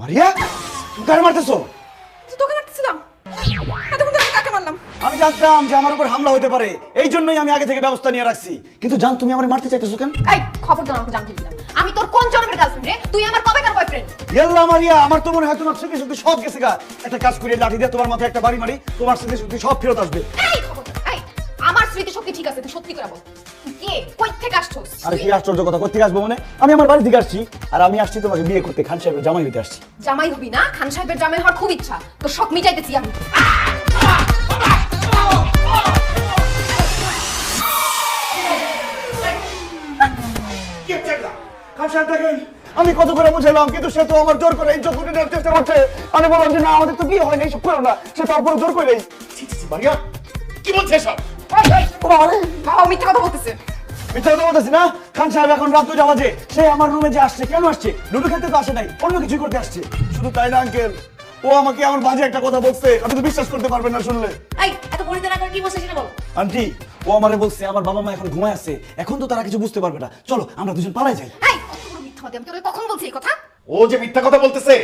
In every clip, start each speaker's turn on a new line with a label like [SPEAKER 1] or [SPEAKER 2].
[SPEAKER 1] মারিয়া, তুমি কারে মারতেছো?
[SPEAKER 2] তোকে মারতেছিলাম। এতক্ষণ ধরে কাকে মারলাম?
[SPEAKER 1] আমি জানতাম যে আমার উপর হামলা হতে পারে, এই জন্যই আমি আগে থেকে ব্যবস্থা নিয়ে রাখছি। কিন্তু জান, তুমি আমারে মারতে চাইতেছো কেন?
[SPEAKER 2] এই খবরদার আমাকে জানতে দিলাম। আমি তোর কোন জন্মের গার্লফ্রেন্ড রে? তুই আমার কবেকার বয়ফ্রেন্ড?
[SPEAKER 1] ইয়াল্লা মারিয়া, আমার তো মনে হয় তোমার স্মৃতি শক্তি সব গেছে গা। একটা কাজ করে লাঠি দিয়ে তোমার মাথায় একটা বাড়ি মারি, তোমার স্মৃতি শক্তি সব ফেরত আসবে।
[SPEAKER 2] এই খবরদার, এই আমার স্মৃতি শক্তি ঠিক আছে, তুই সত্যি করে বল। তুই কে? কই থেকে আসছস?
[SPEAKER 1] আরে কি আশ্চর্য কথা, কোথা থেকে আসবো মানে? আমি আমার বাড়ি থেকে আসছি, আর আমি আসছি তোমাকে বিয়ে করতে, খান সাহেবের জামাই হতে আসছি।
[SPEAKER 2] জামাই হবি না? খান সাহেবের জামাই হওয়ার খুব ইচ্ছা, তোর শখ মিটাইতেছি আমি।
[SPEAKER 1] খান সাহেব দেখেন, আমি কত করে বুঝালাম, কিন্তু সে তো আমার জোর করে ইজ্জত করে নেওয়ার চেষ্টা করছে। আমি বললাম যে না, আমাদের তো বিয়ে হয়নি, এইসব করো না। সে তারপরে জোর করে নেই।
[SPEAKER 3] মারিয়া, কি বলছে সব?
[SPEAKER 2] বাবা মিথ্যা কথা বলতেছে।
[SPEAKER 1] মিথ্যা কথা বলতেছি না। খান সাহেব এখন রাত 2টা বাজে, সে আমার রুমে যে আসছে, কেন আসছে? লুডো খেলতে তো আসে নাই, অন্য কিছু করতে আসছে। শুধু তাই না আঙ্কেল, ও আমাকে আমার বাজে একটা কথা বলছে, আপনি তো বিশ্বাস করতে পারবেন না শুনলে।
[SPEAKER 4] এই এত গণিত না করে কি বলছিস সেটা বল।
[SPEAKER 1] আন্টি, ও আমারে বলছে আমার বাবা মা এখন ঘুমায় আছে, এখন তো তারা কিছু বুঝতে পারবে না, চলো আমরা দুজন পালাই যাই।
[SPEAKER 2] এই কত বড় মিথ্যাবাদী, আমি তোকে কখন বলছি এই কথা?
[SPEAKER 3] ও যে মিথ্যা কথা বলতেছে,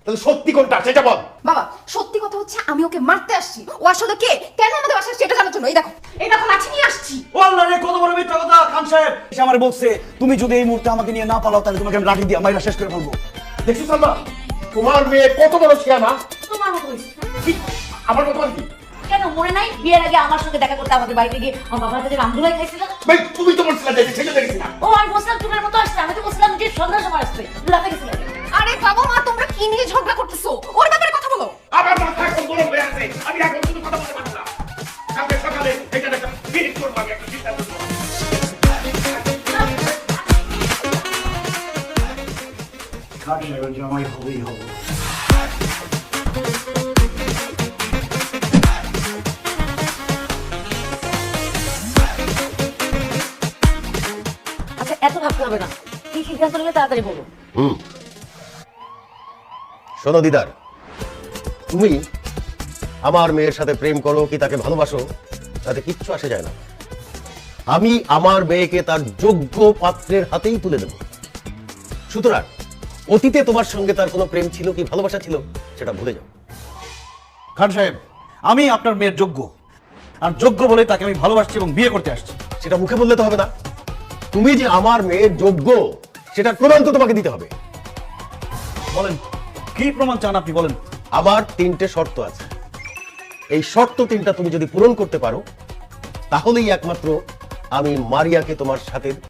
[SPEAKER 3] তাহলে সত্যি কোনটা সেটা বল।
[SPEAKER 2] বাবা সত্যি কথা হচ্ছে আমি ওকে মারতে আসছি। ও আসলে কে, কেন আমাদের বাসায় সেটা জানার জন্য। এই দেখো লাঠি নিয়ে আসছি।
[SPEAKER 1] ও আল্লাহ রে, কত বড় মিথ্যা কথা! খান সাহেব সে আমারে বলছে, তুমি যদি এই মুহূর্তে আমাকে নিয়ে না পালাও, তাহলে তোমাকে আমি লাঠি দিয়ে মাইরা শেষ করে ফেলবো।
[SPEAKER 3] দেখছিস সালমা, তোমার মেয়ে কত বড় শিয়ানা।
[SPEAKER 4] তোমার মতো হইছে।
[SPEAKER 3] কি? আমার কথা বল কি?
[SPEAKER 4] কেন মনে নাই বিয়ের আগে আমার সঙ্গে দেখা করতে আমাদের বাড়িতে গিয়ে আমার বাবার কাছে রামদুলাই খাইছিল?
[SPEAKER 3] ভাই তুমি তো বলছিলা যে ছেলে দেখছি না।
[SPEAKER 4] ও আমি বলছিলাম তোমার মতো আসছে, আমি তো বলছিলাম যে সন্ধ্যার সময় আসবে, রাতে গেছিল।
[SPEAKER 2] আরে বাবা মা তোমরা কি নিয়ে ঝগড়া করতেছো? ওর ব্যাপারে কথা বলো।
[SPEAKER 3] আমার মাথা এখন গরম হয়ে আছে, আমি এখন শুধু কথা বলতে পারবো না। কালকে সকালে এটা একটা ফিনিশ করবো, আমি একটা সিদ্ধান্ত নেবো।
[SPEAKER 1] খান সাহেবের জামাই হবেই হবে।
[SPEAKER 4] আচ্ছা এত ভাবতে হবে না, কি সিদ্ধান্ত নিলে তাড়াতাড়ি বলো।
[SPEAKER 5] শোনো দিদার, তুমি আমার মেয়ের সাথে প্রেম করো কি তাকে ভালোবাসো, তাতে কিচ্ছু আসে যায় না। আমি আমার মেয়েকে তার যোগ্য পাত্রের হাতেই তুলে দেব। সুতরাং অতীতে তোমার সঙ্গে তার কোনো প্রেম ছিল কি ভালোবাসা ছিল সেটা ভুলে যাও।
[SPEAKER 1] খান সাহেব, আমি আপনার মেয়ের যোগ্য, আর যোগ্য বলে তাকে আমি ভালোবাসছি এবং বিয়ে করতে আসছি।
[SPEAKER 5] সেটা মুখে বললে তো হবে না, তুমি যে আমার মেয়ের যোগ্য সেটা প্রমাণ তো তোমাকে দিতে হবে।
[SPEAKER 1] বলেন কি প্রমাণ চান আপনি, বলেন।
[SPEAKER 5] আমার 3টে শর্ত আছে, এই শর্ত 3টা তুমি যদি পূরণ করতে পারো, তাহলেই একমাত্র আমি মারিয়াকে তোমার সাথে